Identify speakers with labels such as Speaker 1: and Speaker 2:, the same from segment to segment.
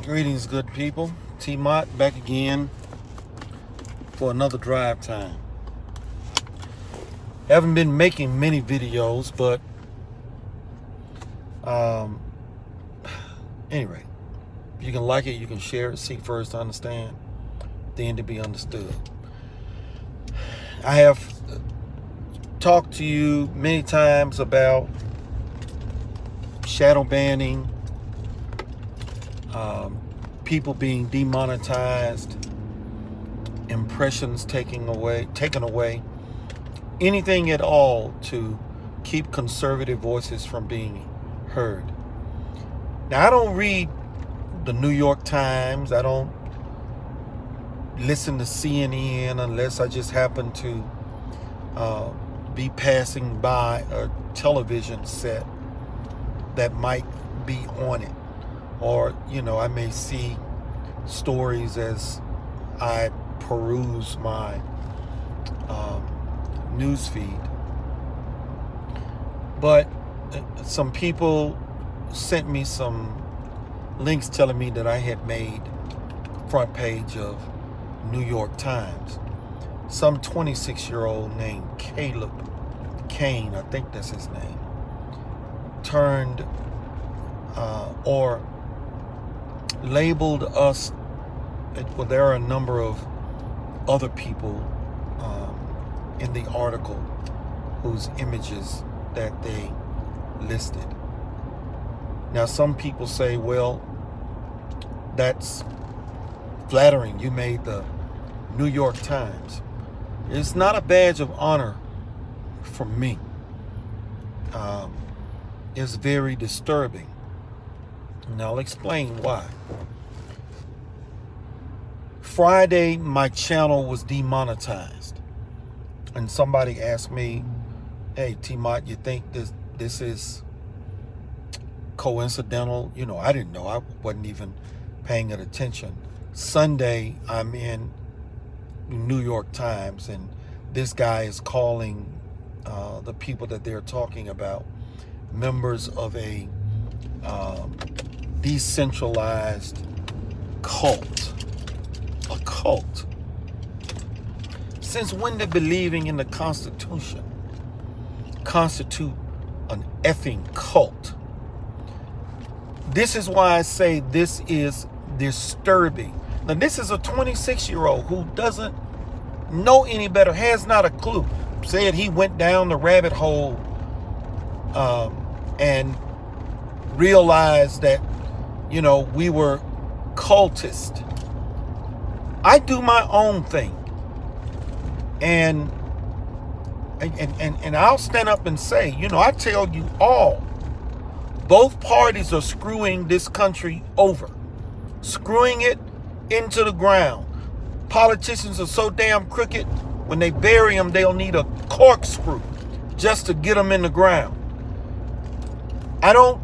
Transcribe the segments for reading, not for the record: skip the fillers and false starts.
Speaker 1: Greetings, good people. TMOT back again for another drive time. Haven't been making many videos, but anyway, if you can like it, you can share it, seek first to understand, then to be understood. I have talked to you many times about shadow banning, people being demonetized, impressions taken away, anything at all to keep conservative voices from being heard. Now, I don't read the New York Times. I don't listen to CNN unless I just happen to be passing by a television set that might be on it. Or, I may see stories as I peruse my news feed. But some people sent me some links telling me that I had made front page of New York Times. Some 26-year-old named Caleb Kane, I think that's his name, turned or labeled us. Well, there are a number of other people in the article whose images that they listed. Now, some people say, well, that's flattering. You made the New York Times. It's not a badge of honor for me. It's very disturbing. And I'll explain why. Friday, my channel was demonetized. And somebody asked me, hey, T-Mot, you think this is coincidental? I didn't know. I wasn't even paying it attention. Sunday, I'm in New York Times, and this guy is calling the people that they're talking about members of a decentralized cult. A cult. Since when did believing in the Constitution constitute an effing cult? This is why I say this is disturbing. Now, this is a 26-year-old who doesn't know any better, has not a clue. Said he went down the rabbit hole and realized that, we were cultist. I do my own thing. And I'll stand up and say, I tell you all, both parties are screwing this country over, screwing it into the ground. Politicians are so damn crooked, when they bury them, they'll need a corkscrew just to get them in the ground. I don't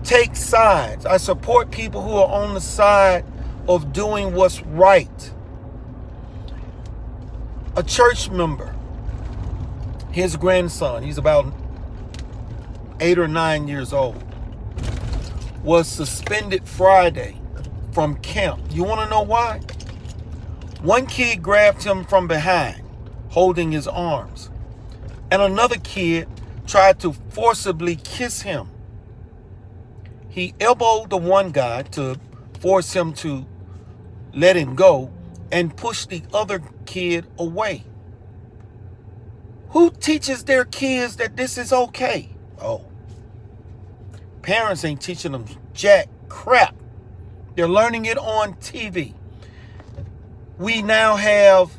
Speaker 1: take sides. I support people who are on the side of doing what's right. A church member, his grandson, he's about 8 or 9 years old, was suspended Friday from camp. You want to know why? One kid grabbed him from behind, holding his arms, and another kid tried to forcibly kiss him. He elbowed the one guy to force him to let him go and pushed the other kid away. Who teaches their kids that this is okay? Oh, parents ain't teaching them jack crap. They're learning it on TV. We now have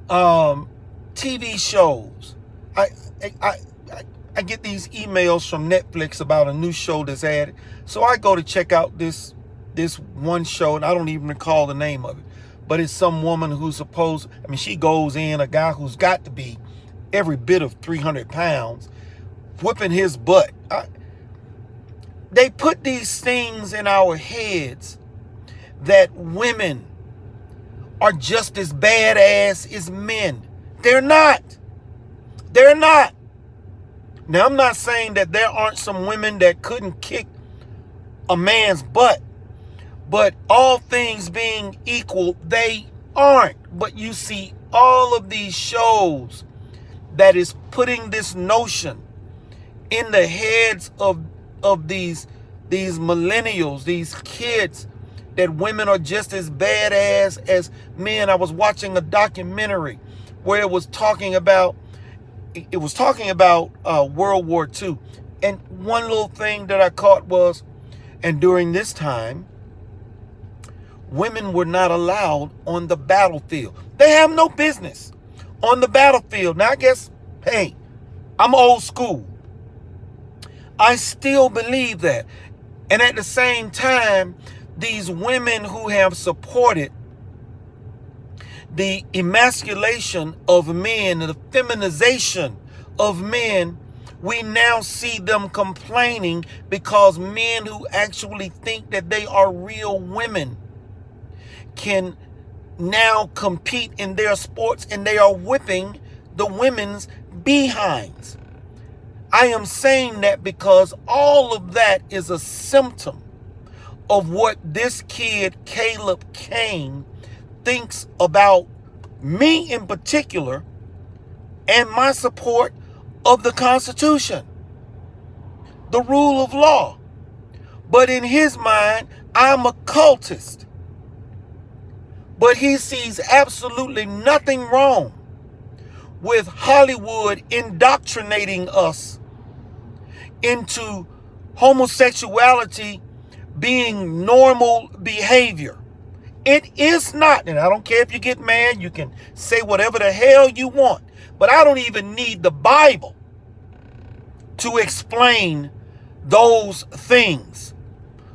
Speaker 1: TV shows. I get these emails from Netflix about a new show that's added. So I go to check out this one show, and I don't even recall the name of it. But it's some woman who's she goes in, a guy who's got to be every bit of 300 pounds, whipping his butt. They put these things in our heads that women are just as badass as men. They're not. They're not. Now, I'm not saying that there aren't some women that couldn't kick a man's butt. But all things being equal, they aren't. But you see all of these shows that is putting this notion in the heads of these millennials, these kids, that women are just as badass as men. I was watching a documentary where it was talking about World War II. And one little thing that I caught was, and during this time, women were not allowed on the battlefield. They have no business on the battlefield. Now, I guess, hey, I'm old school. I still believe that. And at the same time, these women who have supported the emasculation of men and the feminization of men, we now see them complaining because men who actually think that they are real women can now compete in their sports, and they are whipping the women's behinds. I am saying that because all of that is a symptom of what this kid, Caleb Kane, thinks about me in particular and my support of the Constitution, the rule of law. But in his mind, I'm a cultist. But he sees absolutely nothing wrong with Hollywood indoctrinating us into homosexuality being normal behavior. It is not. And I don't care if you get mad, you can say whatever the hell you want. But I don't even need the Bible to explain those things.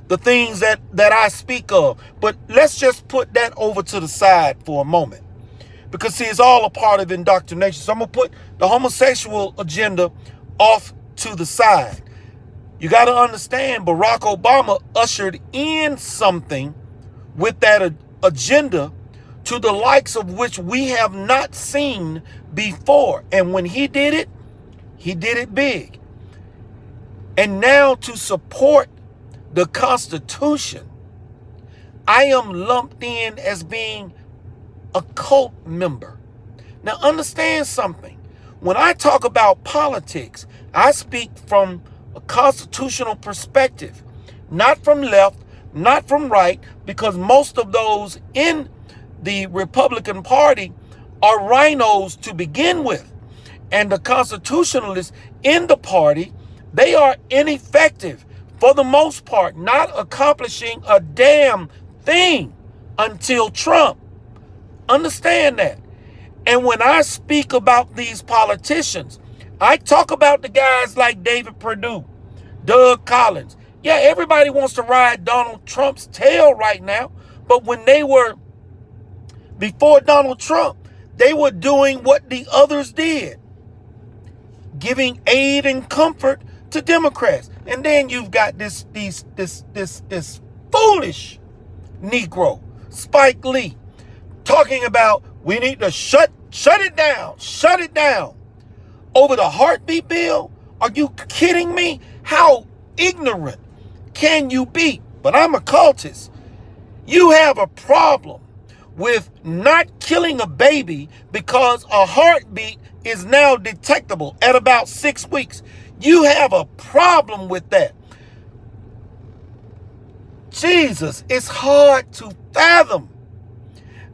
Speaker 1: The things that I speak of. But let's just put that over to the side for a moment. Because see, it's all a part of indoctrination. So I'm going to put the homosexual agenda off to the side. You got to understand, Barack Obama ushered in something with that agenda to the likes of which we have not seen before. And when he did it big. And now to support the Constitution, I am lumped in as being a cult member. Now understand something. When I talk about politics, I speak from a constitutional perspective, not from left, not from right, because most of those in the Republican Party are rhinos to begin with. And the constitutionalists in the party, they are ineffective for the most part, not accomplishing a damn thing until Trump. Understand that. And when I speak about these politicians, I talk about the guys like David Perdue, Doug Collins. Yeah, everybody wants to ride Donald Trump's tail right now. But when they were, before Donald Trump, they were doing what the others did, giving aid and comfort to Democrats. And then you've got this foolish Negro, Spike Lee, talking about we need to shut it down over the heartbeat bill. Are you kidding me? How ignorant can you be? But I'm a cultist. You have a problem with not killing a baby because a heartbeat is now detectable at about 6 weeks. You have a problem with that. Jesus, it's hard to fathom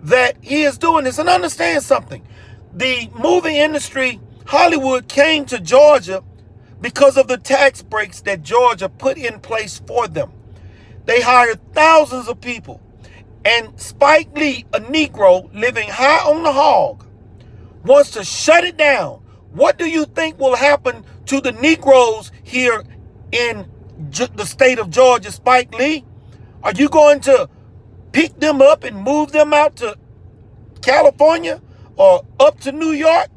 Speaker 1: that he is doing this. And understand something. The movie industry, Hollywood, came to Georgia because of the tax breaks that Georgia put in place for them. They hired thousands of people. And Spike Lee, a Negro living high on the hog, wants to shut it down. What do you think will happen to the Negroes here in the state of Georgia, Spike Lee? Are you going to pick them up and move them out to California or up to New York?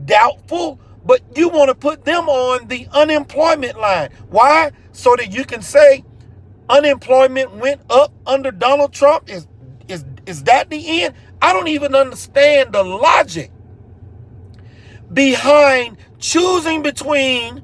Speaker 1: Doubtful. But you want to put them on the unemployment line. Why? So that you can say unemployment went up under Donald Trump? Is that the end? I don't even understand the logic behind choosing between,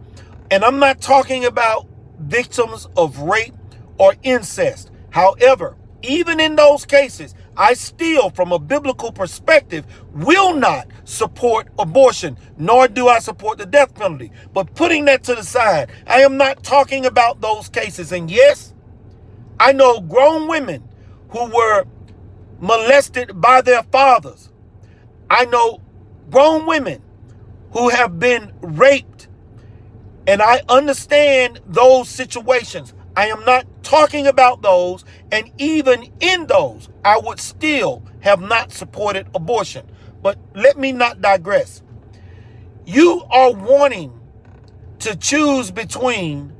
Speaker 1: and I'm not talking about victims of rape or incest. However, even in those cases, I still, from a biblical perspective, will not support abortion, nor do I support the death penalty. But putting that to the side, I am not talking about those cases. And yes, I know grown women who were molested by their fathers. I know grown women who have been raped, and I understand those situations. I am not talking about those, and even in those, I would still have not supported abortion. But let me not digress. You are wanting to choose between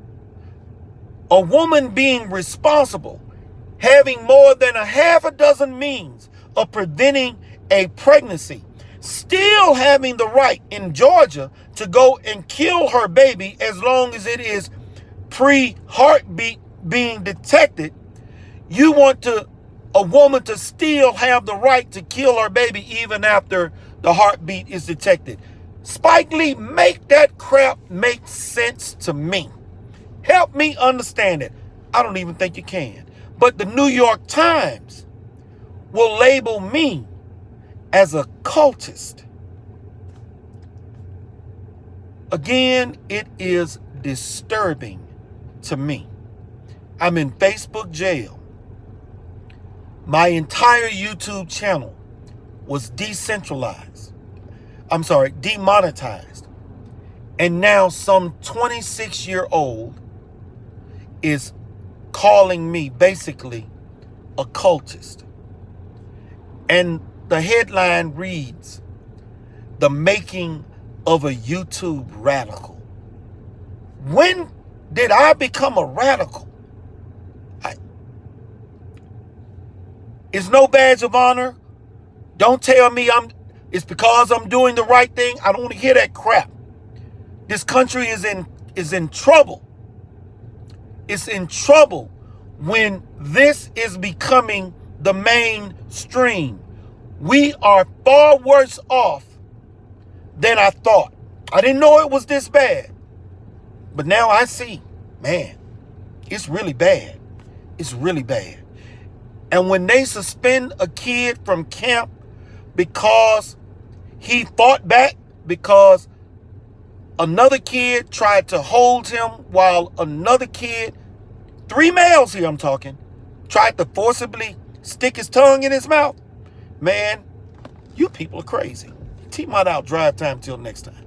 Speaker 1: a woman being responsible, having more than a half a dozen means of preventing a pregnancy, still having the right in Georgia to go and kill her baby as long as it is pre-heartbeat being detected. You want a woman to still have the right to kill her baby even after the heartbeat is detected. Spike Lee, make that crap make sense to me. Help me understand it. I don't even think you can. But the New York Times will label me as a cultist. Again, it is disturbing to me. I'm in Facebook jail. My entire YouTube channel was demonetized. And now some 26-year-old is calling me basically a cultist. And the headline reads, "The Making of a YouTube Radical." When did I become a radical? It's no badge of honor. Don't tell me it's because I'm doing the right thing. I don't want to hear that crap. This country is in trouble. It's in trouble when this is becoming the mainstream. We are far worse off than I thought. I didn't know it was this bad. But now I see, man, it's really bad. It's really bad. And when they suspend a kid from camp because he fought back, because another kid tried to hold him while another kid, 3 males here I'm talking, tried to forcibly stick his tongue in his mouth. Man, you people are crazy. TMOTOFGA, drive time till next time.